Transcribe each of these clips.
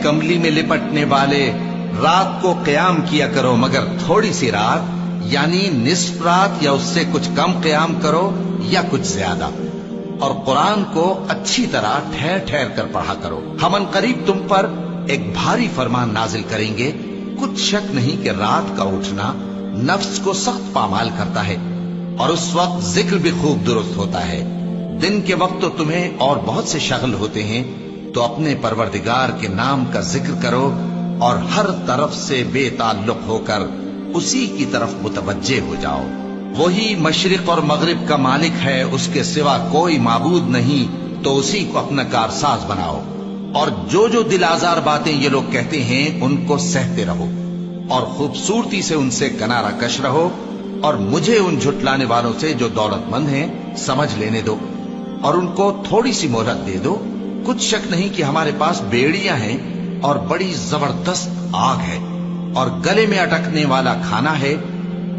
کملی میں لپٹنے والے، رات کو قیام کیا کرو مگر تھوڑی سی رات، یعنی نصف رات یا اس سے کچھ کم قیام کرو یا کچھ زیادہ، اور قرآن کو اچھی طرح ٹھہر ٹھہر کر پڑھا کرو۔ ہم ان قریب تم پر ایک بھاری فرمان نازل کریں گے، کچھ شک نہیں کہ رات کا اٹھنا نفس کو سخت پامال کرتا ہے، اور اس وقت ذکر بھی خوب درست ہوتا ہے۔ دن کے وقت تو تمہیں اور بہت سے شغل ہوتے ہیں، تو اپنے پروردگار کے نام کا ذکر کرو اور ہر طرف سے بے تعلق ہو کر اسی کی طرف متوجہ ہو جاؤ۔ وہی مشرق اور مغرب کا مالک ہے، اس کے سوا کوئی معبود نہیں، تو اسی کو اپنا کارساز بناؤ۔ اور جو دل آزار باتیں یہ لوگ کہتے ہیں ان کو سہتے رہو، اور خوبصورتی سے ان سے کنارہ کش رہو، اور مجھے ان جھٹلانے والوں سے جو دولت مند ہیں سمجھ لینے دو، اور ان کو تھوڑی سی مہلت دے دو۔ کچھ شک نہیں کہ ہمارے پاس بیڑیاں ہیں اور بڑی زبردست آگ ہے، اور گلے میں اٹکنے والا کھانا ہے،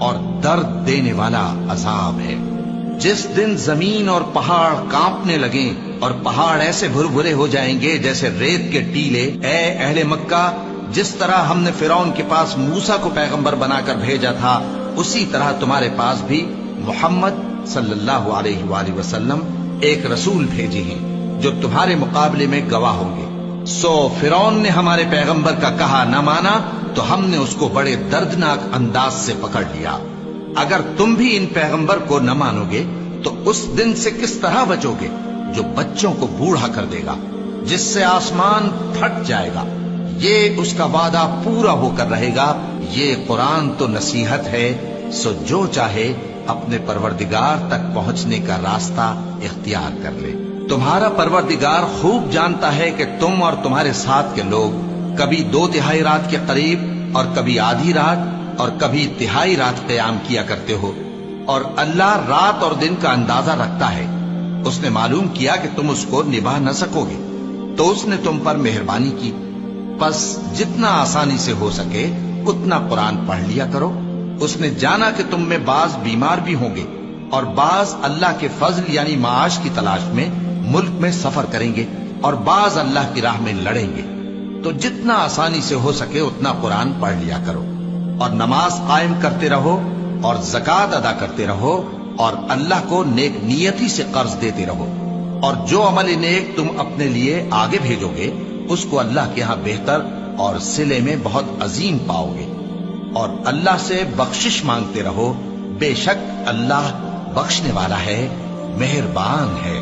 اور درد دینے والا عذاب ہے۔ جس دن زمین اور پہاڑ کانپنے لگیں اور پہاڑ ایسے بھربھرے ہو جائیں گے جیسے ریت کے ٹیلے، اے اہل مکہ، جس طرح ہم نے فرعون کے پاس موسیٰ کو پیغمبر بنا کر بھیجا تھا، اسی طرح تمہارے پاس بھی محمد صلی اللہ علیہ وآلہ وسلم ایک رسول بھیجے ہیں جو تمہارے مقابلے میں گواہ ہوں گے۔ سو فرعون نے ہمارے پیغمبر کا کہا نہ مانا تو ہم نے اس کو بڑے دردناک انداز سے پکڑ لیا۔ اگر تم بھی ان پیغمبر کو نہ مانو گے تو اس دن سے کس طرح بچو گے جو بچوں کو بوڑھا کر دے گا، جس سے آسمان پھٹ جائے گا۔ یہ اس کا وعدہ پورا ہو کر رہے گا۔ یہ قرآن تو نصیحت ہے، سو جو چاہے اپنے پروردگار تک پہنچنے کا راستہ اختیار کر لے۔ تمہارا پروردگار خوب جانتا ہے کہ تم اور تمہارے ساتھ کے لوگ کبھی 2/3 رات کے قریب اور کبھی آدھی رات اور کبھی تہائی رات قیام کیا کرتے ہو، اور اللہ رات اور دن کا اندازہ رکھتا ہے۔ اس نے معلوم کیا کہ تم اس کو نبھا نہ سکو گے، تو اس نے تم پر مہربانی کی، پس جتنا آسانی سے ہو سکے اتنا قرآن پڑھ لیا کرو۔ اس نے جانا کہ تم میں بعض بیمار بھی ہوں گے، اور بعض اللہ کے فضل یعنی معاش کی تلاش میں ملک میں سفر کریں گے، اور بعض اللہ کی راہ میں لڑیں گے، تو جتنا آسانی سے ہو سکے اتنا قرآن پڑھ لیا کرو، اور نماز قائم کرتے رہو، اور زکوٰۃ ادا کرتے رہو، اور اللہ کو نیک نیتی سے قرض دیتے رہو، اور جو عمل نیک تم اپنے لیے آگے بھیجو گے اس کو اللہ کے ہاں بہتر اور صلے میں بہت عظیم پاؤ گے، اور اللہ سے بخشش مانگتے رہو، بے شک اللہ بخشنے والا ہے، مہربان ہے۔